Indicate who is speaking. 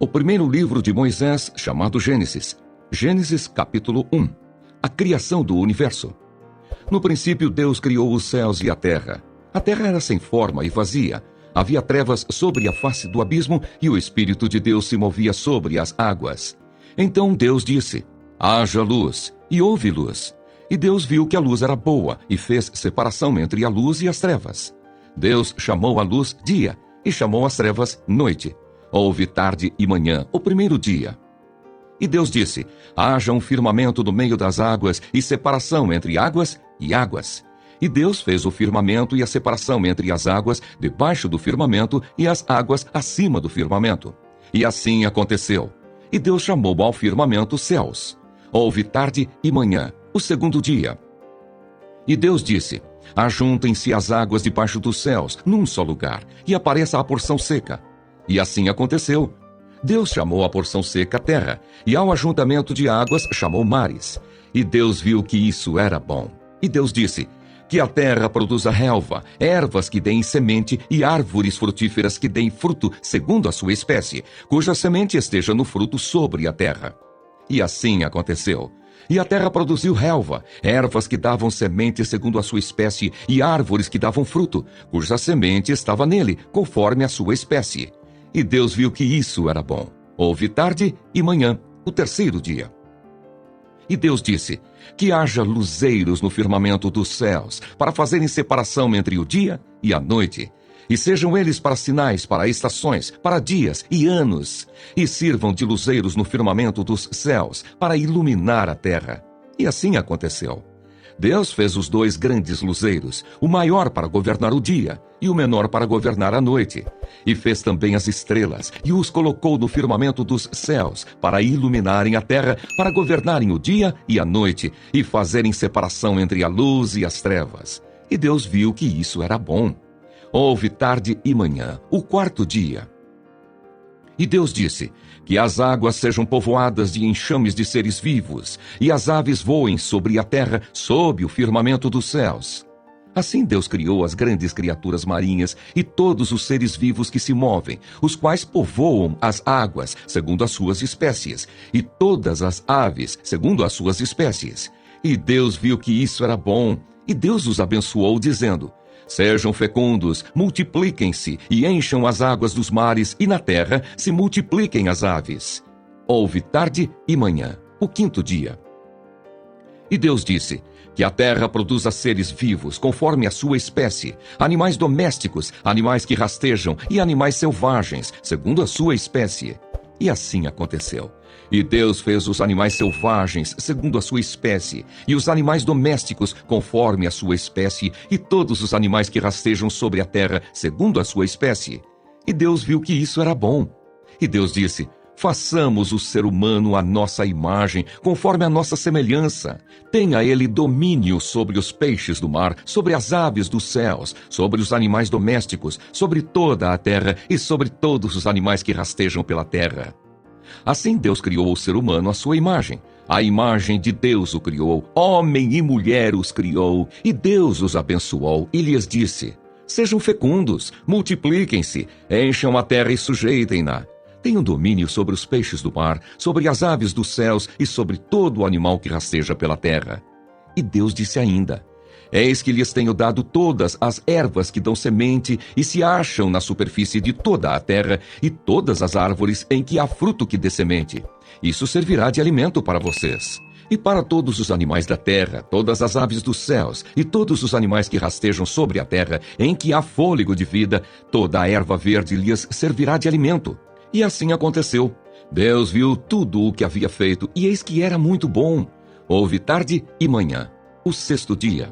Speaker 1: O primeiro livro de Moisés, chamado Gênesis. Gênesis capítulo 1. A criação do universo. No princípio, Deus criou os céus e a terra. A terra era sem forma e vazia. Havia trevas sobre a face do abismo e o Espírito de Deus se movia sobre as águas. Então Deus disse: haja luz, e houve luz. E Deus viu que a luz era boa e fez separação entre a luz e as trevas. Deus chamou a luz dia e chamou as trevas noite. Houve tarde e manhã, o primeiro dia. E Deus disse: haja um firmamento no meio das águas e separação entre águas e águas. E Deus fez o firmamento e a separação entre as águas debaixo do firmamento e as águas acima do firmamento. E assim aconteceu. E Deus chamou ao firmamento céus. Houve tarde e manhã, o segundo dia. E Deus disse: ajuntem-se as águas debaixo dos céus, num só lugar, e apareça a porção seca. E assim aconteceu. Deus chamou a porção seca terra, e ao ajuntamento de águas chamou mares. E Deus viu que isso era bom. E Deus disse: que a terra produza relva, ervas que deem semente e árvores frutíferas que deem fruto segundo a sua espécie, cuja semente esteja no fruto sobre a terra. E assim aconteceu. E a terra produziu relva, ervas que davam semente segundo a sua espécie e árvores que davam fruto, cuja semente estava nele, conforme a sua espécie. E Deus viu que isso era bom. Houve tarde e manhã, o terceiro dia. E Deus disse: que haja luzeiros no firmamento dos céus, para fazerem separação entre o dia e a noite. E sejam eles para sinais, para estações, para dias e anos. E sirvam de luzeiros no firmamento dos céus, para iluminar a terra. E assim aconteceu. Deus fez os dois grandes luzeiros, o maior para governar o dia e o menor para governar a noite. E fez também as estrelas e os colocou no firmamento dos céus para iluminarem a terra, para governarem o dia e a noite e fazerem separação entre a luz e as trevas. E Deus viu que isso era bom. Houve tarde e manhã, o quarto dia. E Deus disse: que as águas sejam povoadas de enxames de seres vivos, e as aves voem sobre a terra, sob o firmamento dos céus. Assim Deus criou as grandes criaturas marinhas e todos os seres vivos que se movem, os quais povoam as águas, segundo as suas espécies, e todas as aves, segundo as suas espécies. E Deus viu que isso era bom, e Deus os abençoou, dizendo: sejam fecundos, multipliquem-se e encham as águas dos mares, e na terra se multipliquem as aves. Houve tarde e manhã, o quinto dia. E Deus disse: que a terra produza seres vivos, conforme a sua espécie, animais domésticos, animais que rastejam e animais selvagens, segundo a sua espécie. E assim aconteceu. E Deus fez os animais selvagens segundo a sua espécie, e os animais domésticos conforme a sua espécie, e todos os animais que rastejam sobre a terra segundo a sua espécie. E Deus viu que isso era bom. E Deus disse: façamos o ser humano à nossa imagem, conforme a nossa semelhança. Tenha ele domínio sobre os peixes do mar, sobre as aves dos céus, sobre os animais domésticos, sobre toda a terra e sobre todos os animais que rastejam pela terra. Assim Deus criou o ser humano à sua imagem. A imagem de Deus o criou, homem e mulher os criou, e Deus os abençoou e lhes disse: sejam fecundos, multipliquem-se, encham a terra e sujeitem-na. Tenham domínio sobre os peixes do mar, sobre as aves dos céus e sobre todo o animal que rasteja pela terra. E Deus disse ainda: eis que lhes tenho dado todas as ervas que dão semente e se acham na superfície de toda a terra, e todas as árvores em que há fruto que dê semente. Isso servirá de alimento para vocês. E para todos os animais da terra, todas as aves dos céus, e todos os animais que rastejam sobre a terra, em que há fôlego de vida, toda a erva verde lhes servirá de alimento. E assim aconteceu. Deus viu tudo o que havia feito, e eis que era muito bom. Houve tarde e manhã, o sexto dia.